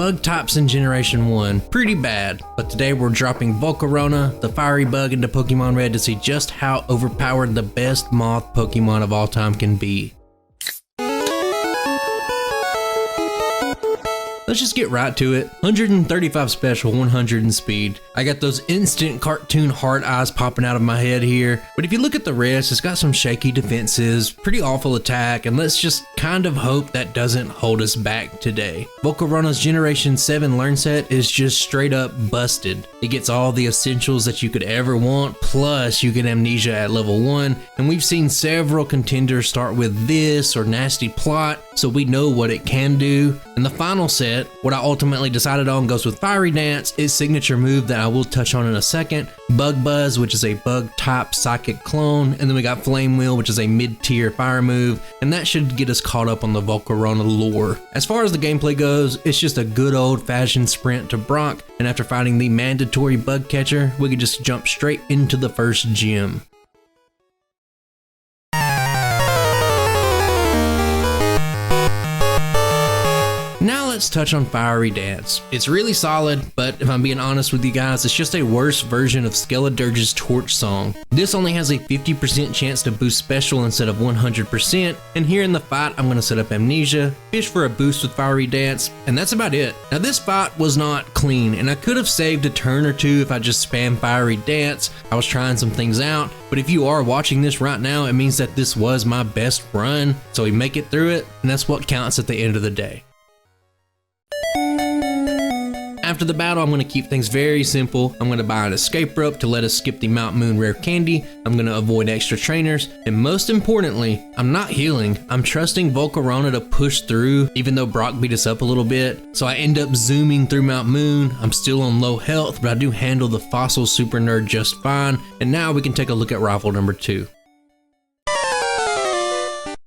bug types in Generation 1, pretty bad, but today we're dropping Volcarona, the fiery bug, into Pokemon Red to see just how overpowered the best moth Pokemon of all time can be. Let's just get right to it. 135 special, 100 in speed. I got those instant cartoon heart eyes popping out of my head here. But if you look at the rest, it's got some shaky defenses, pretty awful attack, and let's just kind of hope that doesn't hold us back today. Volcarona's Generation 7 Learn Set is just straight up busted. It gets all the essentials that you could ever want, plus you get Amnesia at level 1, and we've seen several contenders start with this or Nasty Plot, so we know what it can do. And the final set, what I ultimately decided on, goes with Fiery Dance, its signature move that I will touch on in a second, Bug Buzz, which is a bug type psychic clone, and then we got Flame Wheel, which is a mid-tier fire move, and that should get us caught up on the Volcarona lore. As far as the gameplay goes, it's just a good old-fashioned sprint to Brock, and after fighting the mandatory bug catcher, we could just jump straight into the first gym. Now let's touch on Fiery Dance. It's really solid, but if I'm being honest with you guys, it's just a worse version of Skeledurge's Torch Song. This only has a 50% chance to boost special instead of 100%, and here in the fight I'm going to set up Amnesia, fish for a boost with Fiery Dance, and that's about it. Now this fight was not clean, and I could have saved a turn or two if I just spammed Fiery Dance. I was trying some things out, but if you are watching this right now, it means that this was my best run, so we make it through it, and that's what counts at the end of the day. After the battle, I'm going to keep things very simple. I'm going to buy an escape rope to let us skip the Mount Moon rare candy. I'm going to avoid extra trainers. And most importantly, I'm not healing. I'm trusting Volcarona to push through, even though Brock beat us up a little bit. So I end up zooming through Mount Moon. I'm still on low health, but I do handle the fossil super nerd just fine. And now we can take a look at rival number 2.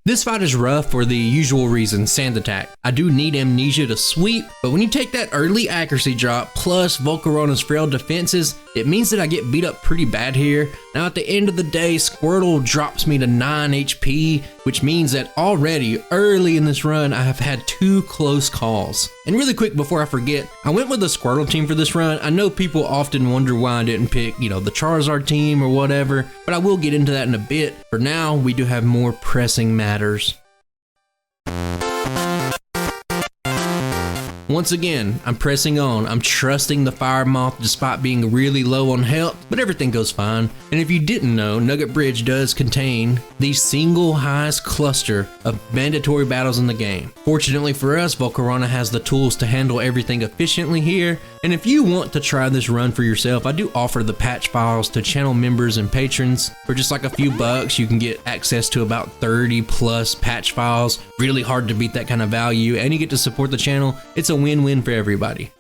This fight is rough for the usual reason, sand attack. I do need Amnesia to sweep, but when you take that early accuracy drop plus Volcarona's frail defenses, it means that I get beat up pretty bad here. Now at the end of the day, Squirtle drops me to 9 HP, which means that already early in this run, I have had 2 close calls. And really quick before I forget, I went with the Squirtle team for this run. I know people often wonder why I didn't pick, the Charizard team or whatever, but I will get into that in a bit. For now, we do have more pressing matters. Once again, I'm pressing on. I'm trusting the Fire Moth despite being really low on health, but everything goes fine. And if you didn't know, Nugget Bridge does contain the single highest cluster of mandatory battles in the game. Fortunately for us, Volcarona has the tools to handle everything efficiently here. And if you want to try this run for yourself, I do offer the patch files to channel members and patrons. For just like a few bucks, you can get access to about 30 plus patch files. Really hard to beat that kind of value, and you get to support the channel. It's a win-win for everybody.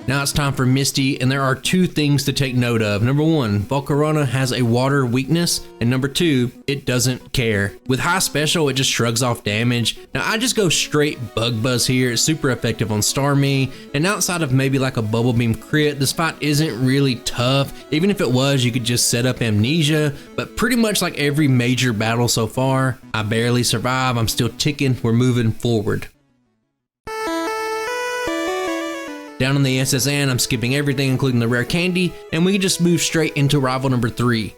Now it's time for Misty, and there are 2 things to take note of. Number 1, Volcarona has a water weakness, and number 2, it doesn't care. With high special, it just shrugs off damage. Now I just go straight Bug Buzz here. It's super effective on Starmie, and outside of maybe like a Bubble Beam crit, this fight isn't really tough. Even if it was, you could just set up Amnesia, but pretty much like every major battle so far, I barely survive. I'm still ticking. We're moving forward. Down on the SSN, I'm skipping everything including the rare candy, and we can just move straight into rival number 3.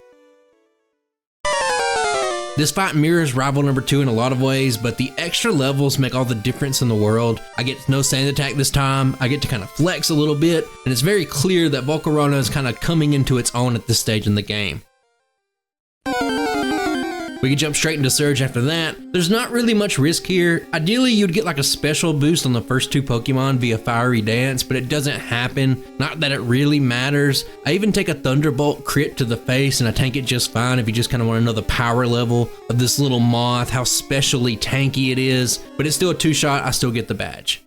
This fight mirrors rival number 2 in a lot of ways, but the extra levels make all the difference in the world. I get no sand attack this time, I get to kind of flex a little bit, and it's very clear that Volcarona is kind of coming into its own at this stage in the game. We can jump straight into Surge after that. There's not really much risk here. Ideally, you'd get like a special boost on the first 2 Pokemon via Fiery Dance, but it doesn't happen. Not that it really matters. I even take a Thunderbolt crit to the face, and I tank it just fine if you just kind of want to know the power level of this little moth, how specially tanky it is. But it's still a 2-shot, I still get the badge.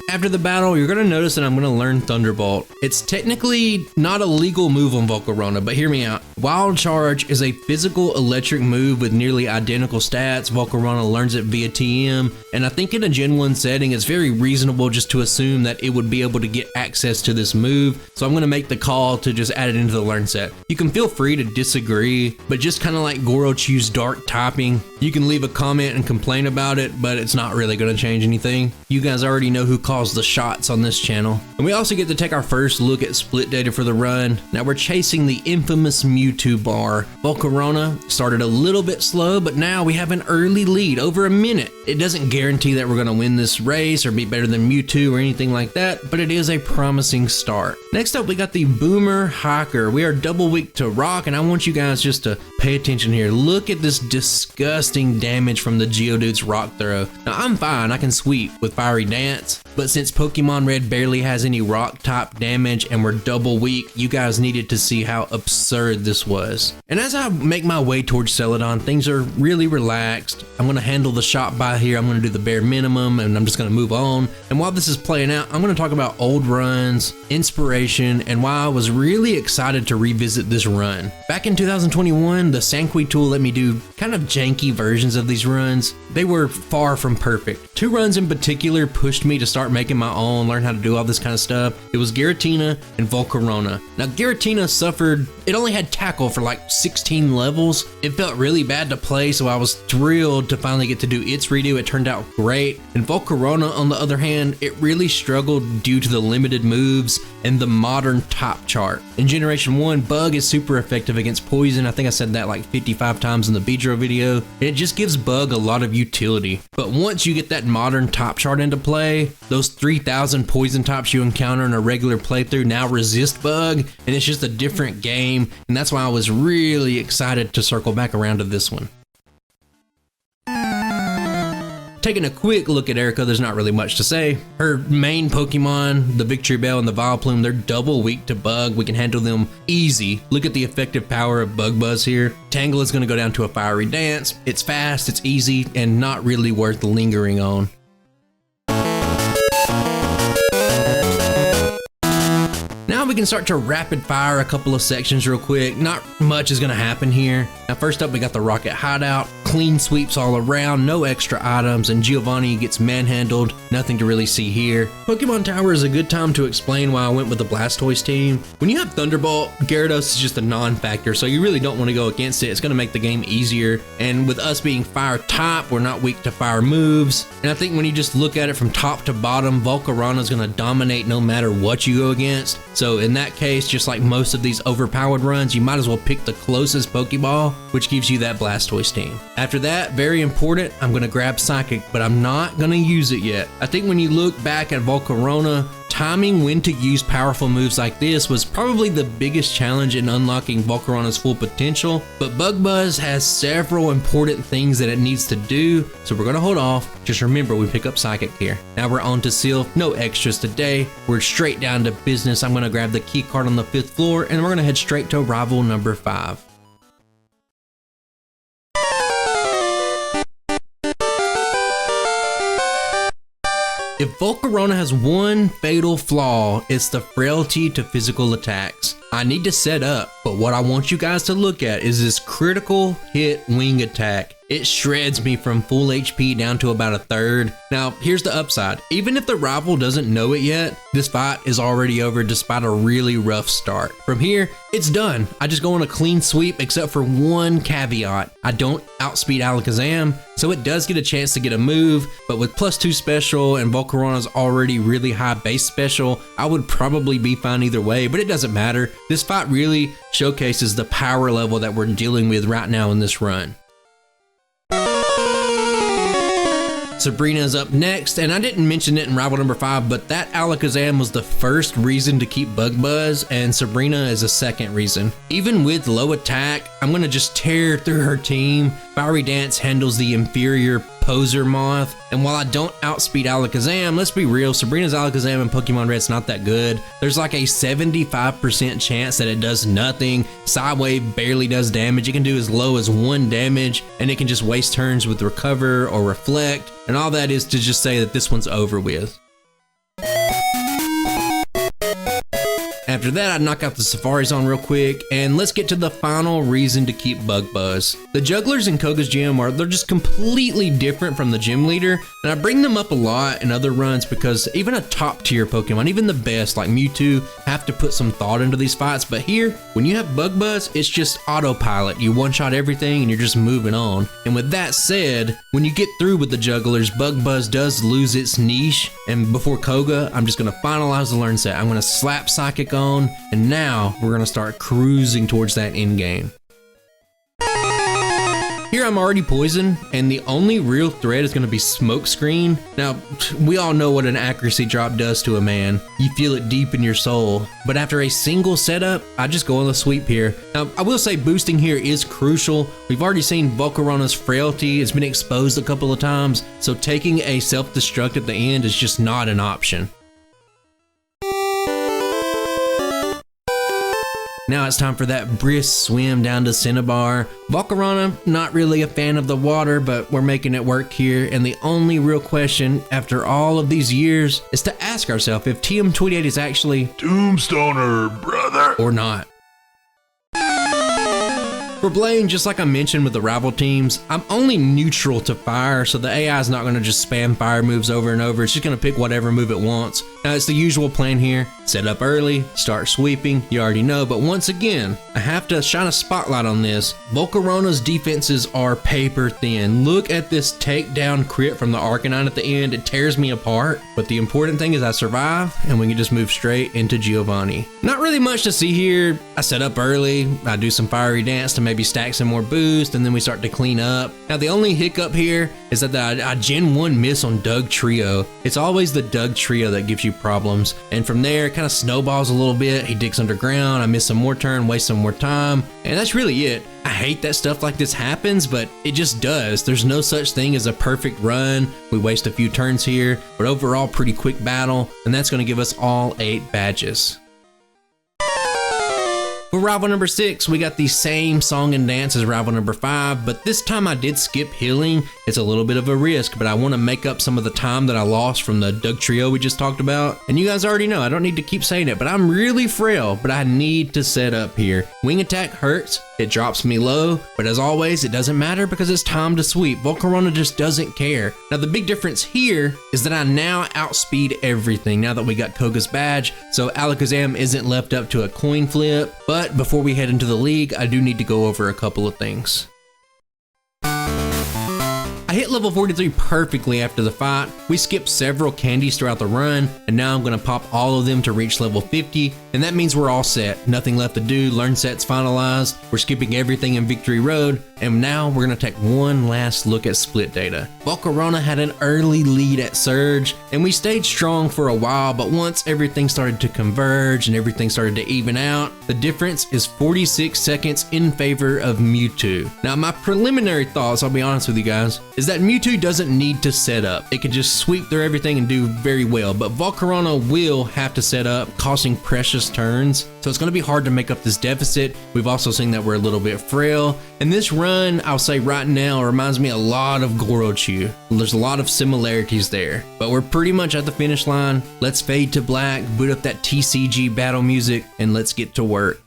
After the battle, you're going to notice that I'm going to learn Thunderbolt. It's technically not a legal move on Volcarona, but hear me out. Wild Charge is a physical electric move with nearly identical stats. Volcarona learns it via TM, and I think in a Gen 1 setting, it's very reasonable just to assume that it would be able to get access to this move, so I'm going to make the call to just add it into the learn set. You can feel free to disagree, but just kind of like Goro choose Dark typing, you can leave a comment and complain about it, but it's not really going to change anything. You guys already know who calls the shots on this channel. And we also get to take our first look at split data for the run. Now we're chasing the infamous Mewtwo bar. Volcarona started a little bit slow, but now we have an early lead, over a minute. It doesn't guarantee that we're going to win this race or be better than Mewtwo or anything like that, but it is a promising start. Next up, we got the Boomer Hiker. We are double weak to rock, and I want you guys just to pay attention here. Look at this disgusting damage from the Geodude's rock throw. Now I'm fine, I can sweep with Fiery Dance, but since Pokemon Red barely has any rock type damage and we're double weak, you guys needed to see how absurd this was. And as I make my way towards Celadon, things are really relaxed. I'm going to handle the shot by here, I'm going to do the bare minimum, and I'm just going to move on. And while this is playing out, I'm going to talk about old runs, inspiration, and why I was really excited to revisit this run. Back in 2021, the Sanqui tool let me do kind of janky versions of these runs. They were far from perfect. Two runs in particular pushed me to start making my own, learn how to do all this kind of stuff. It was Giratina and Volcarona. Now Giratina suffered, it only had tackle for like 16 levels. It felt really bad to play, so I was thrilled to finally get to do its redo. It turned out great. And Volcarona, on the other hand, it really struggled due to the limited moves and the modern top chart. In Generation 1, Bug is super effective against Poison. I think I said that like 55 times in the Beedrill video. And it just gives Bug a lot of utility. But once you get that modern top chart into play, those 3,000 poison types you encounter in a regular playthrough now resist Bug, and it's just a different game, and that's why I was really excited to circle back around to this one. Taking a quick look at Erika, there's not really much to say. Her main Pokemon, the Victory Bell and the Vileplume, they're double weak to Bug. We can handle them easy. Look at the effective power of Bug Buzz here. Tangle is going to go down to a Fiery Dance. It's fast, it's easy, and not really worth lingering on. Now we can start to rapid fire a couple of sections real quick. Not much is going to happen here. Now first up, we got the Rocket Hideout. Clean sweeps all around, no extra items, and Giovanni gets manhandled. Nothing to really see here. Pokemon Tower is a good time to explain why I went with the Blastoise team. When you have Thunderbolt, Gyarados is just a non-factor, so you really don't want to go against it. It's going to make the game easier. And with us being fire type, we're not weak to fire moves. And I think when you just look at it from top to bottom, Volcarona is going to dominate no matter what you go against. So in that case, just like most of these overpowered runs, you might as well pick the closest Pokeball, which gives you that Blastoise team. After that, very important, I'm going to grab Psychic, but I'm not going to use it yet. I think when you look back at Volcarona, timing when to use powerful moves like this was probably the biggest challenge in unlocking Volcarona's full potential, but Bug Buzz has several important things that it needs to do, so we're going to hold off. Just remember, we pick up Psychic here. Now we're on to Silph, no extras today. We're straight down to business. I'm going to grab the key card on the 5th floor, and we're going to head straight to rival number 5. If Volcarona has one fatal flaw, it's the frailty to physical attacks. I need to set up, but what I want you guys to look at is this critical hit wing attack. It shreds me from full HP down to about a third. Now, here's the upside. Even if the rival doesn't know it yet, this fight is already over despite a really rough start. From here, it's done. I just go on a clean sweep except for one caveat. I don't outspeed Alakazam, so it does get a chance to get a move, but with +2 special and Volcarona's already really high base special, I would probably be fine either way, but it doesn't matter. This fight really showcases the power level that we're dealing with right now in this run. Sabrina is up next, and I didn't mention it in rival number 5, but that Alakazam was the first reason to keep Bug Buzz, and Sabrina is a second reason. Even with low attack, I'm gonna just tear through her team. Fiery Dance handles the inferior poser moth, and while I don't outspeed Alakazam, let's be real, Sabrina's Alakazam in Pokemon Red's not that good. There's like a 75% chance that it does nothing. Sidewave barely does damage. It can do as low as 1 damage, and it can just waste turns with Recover or Reflect, and all that is to just say that this one's over with. After that, I'd knock out the Safari Zone real quick, and let's get to the final reason to keep Bug Buzz. The jugglers in Koga's gym they're just completely different from the gym leader, and I bring them up a lot in other runs because even a top tier Pokemon, even the best like Mewtwo, have to put some thought into these fights. But here, when you have Bug Buzz, it's just autopilot. You one-shot everything and you're just moving on. And with that said, when you get through with the jugglers, Bug Buzz does lose its niche. And before Koga, I'm just gonna finalize the learn set. I'm gonna slap Psychic on, and now we're gonna start cruising towards that end game. Here I'm already poisoned, and the only real threat is going to be Smokescreen. Now, we all know what an accuracy drop does to a man. You feel it deep in your soul. But after a single setup, I just go on the sweep here. Now, I will say boosting here is crucial. We've already seen Volcarona's frailty. It's been exposed a couple of times, so taking a self-destruct at the end is just not an option. Now it's time for that brisk swim down to Cinnabar. Volcarona, not really a fan of the water, but we're making it work here. And the only real question after all of these years is to ask ourselves if TM28 is actually Tombstoner, brother, or not. For Blaine, just like I mentioned with the rival teams, I'm only neutral to fire, so the AI is not going to just spam fire moves over and over. It's just going to pick whatever move it wants. Now, it's the usual plan here. Set up early, start sweeping, you already know, but once again, I have to shine a spotlight on this. Volcarona's defenses are paper thin. Look at this takedown crit from the Arcanine at the end. It tears me apart, but the important thing is I survive, and we can just move straight into Giovanni. Not really much to see here. I set up early, I do some fiery dance to maybe stack some more boost, and then we start to clean up. Now, the only hiccup here is that I Gen 1 miss on Doug Trio. It's always the Doug Trio that gives you problems, and from there, it kind of snowballs a little bit. He digs underground, I miss some more turn, waste some more time, and that's really it. I hate that stuff like this happens, but it just does. There's no such thing as a perfect run. We waste a few turns here, but overall pretty quick battle, and that's going to give us all 8 badges. For rival number 6, we got the same song and dance as rival number 5, but this time I did skip healing. It's a little bit of a risk, but I want to make up some of the time that I lost from the Doug Trio we just talked about. And you guys already know, I don't need to keep saying it, but I'm really frail, but I need to set up here. Wing attack hurts, it drops me low, but as always, it doesn't matter because it's time to sweep. Volcarona just doesn't care. Now the big difference here is that I now outspeed everything now that we got Koga's badge, so Alakazam isn't left up to a coin flip. But before we head into the league, I do need to go over a couple of things. I hit level 43 perfectly after the fight. We skipped several candies throughout the run, and now I'm gonna pop all of them to reach level 50, and that means we're all set. Nothing left to do, learn set's finalized. We're skipping everything in Victory Road, and now we're gonna take one last look at split data. Volcarona had an early lead at Surge, and we stayed strong for a while, but once everything started to converge and everything started to even out, the difference is 46 seconds in favor of Mewtwo. Now my preliminary thoughts, I'll be honest with you guys, is that Mewtwo doesn't need to set up. It can just sweep through everything and do very well, but Volcarona will have to set up, costing precious turns. So it's going to be hard to make up this deficit. We've also seen that we're a little bit frail. And this run, I'll say right now, reminds me a lot of Gorochu. There's a lot of similarities there, but we're pretty much at the finish line. Let's fade to black, boot up that TCG battle music, and let's get to work.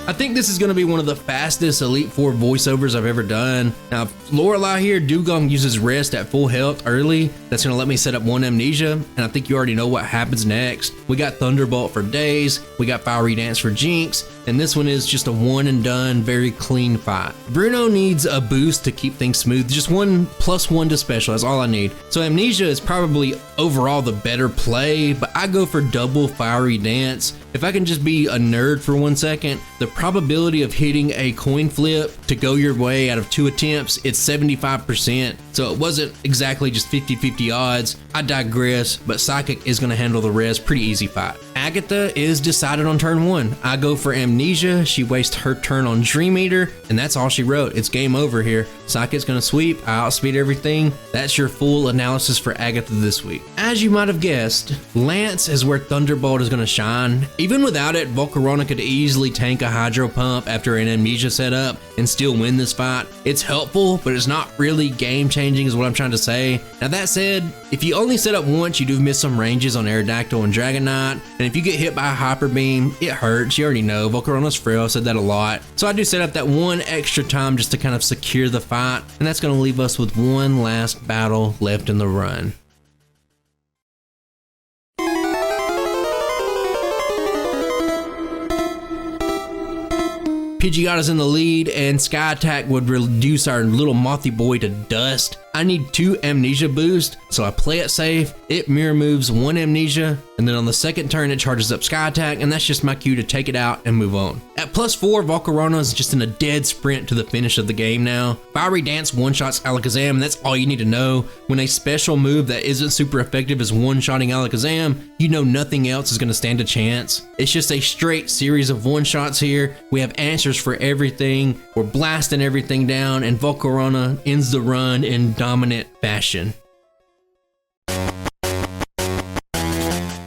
I think this is going to be one of the fastest Elite Four voiceovers I've ever done. Now, Lorelei here, Dugong uses rest at full health early. That's going to let me set up one Amnesia, and I think you already know what happens next. We got Thunderbolt for Days, we got Fiery Dance for Jinx, and this one is just a one and done, very clean fight. Bruno needs a boost to keep things smooth, just 1+1 to special, that's all I need. So Amnesia is probably overall the better play, but I go for double Fiery Dance. If I can just be a nerd for 1 second, the probability of hitting a coin flip to go your way out of 2 attempts, it's 75%. So it wasn't exactly just 50-50 odds. I digress, but Psychic is going to handle the rest. Pretty easy fight. Agatha is decided on turn 1. I go for Amnesia, she wastes her turn on Dream Eater, and that's all she wrote. It's game over here. Psychic's gonna sweep, I outspeed everything. That's your full analysis for Agatha this week. As you might have guessed, Lance is where Thunderbolt is gonna shine. Even without it, Volcarona could easily tank a Hydro Pump after an Amnesia setup and still win this fight. It's helpful, but it's not really game changing is what I'm trying to say. Now that said, if you only set up once, you do miss some ranges on Aerodactyl and Dragonite, and if you get hit by a Hyper Beam, it hurts. You already know, Volcarona's frail, I said that a lot. So I do set up that one extra time just to kind of secure the fight, and that's going to leave us with one last battle left in the run. Pidgeotta's in the lead, and Sky Attack would reduce our little mothy boy to dust. I need 2 Amnesia boost, so I play it safe. It mirror moves 1 Amnesia, and then on the second turn it charges up Sky Attack, and that's just my cue to take it out and move on. At +4, Volcarona is just in a dead sprint to the finish of the game now. Fiery Dance one-shots Alakazam, and that's all you need to know. When a special move that isn't super effective is one-shotting Alakazam, you know nothing else is going to stand a chance. It's just a straight series of one-shots here. We have answers for everything. We're blasting everything down, and Volcarona ends the run in dominant fashion.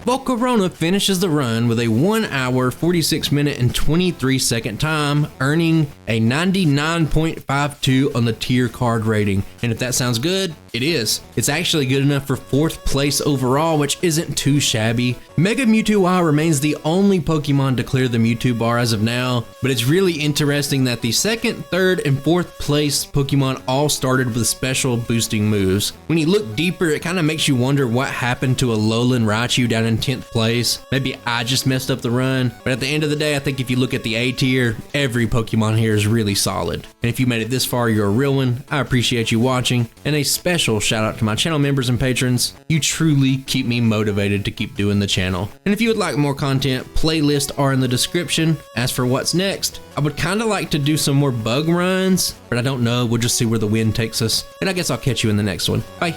Volcarona finishes the run with a 1 hour, 46 minute, and 23 second time, earning a 99.52 on the tier card rating. And if that sounds good, it is. It's actually good enough for 4th place overall, which isn't too shabby. Mega Mewtwo Y remains the only Pokemon to clear the Mewtwo bar as of now, but it's really interesting that the 2nd, 3rd, and 4th place Pokemon all started with special boosting moves. When you look deeper, it kind of makes you wonder what happened to a Alolan Raichu down in 10th place. Maybe I just messed up the run, but at the end of the day, I think if you look at the A tier, every Pokemon here is really solid. And if you made it this far, you're a real one. I appreciate you watching, and a special shout out to my channel members and patrons. You truly keep me motivated to keep doing the channel. And if you would like more content, playlists are in the description. As for what's next, I would kind of like to do some more bug runs, but I don't know. We'll just see where the wind takes us. And I guess I'll catch you in the next one. Bye.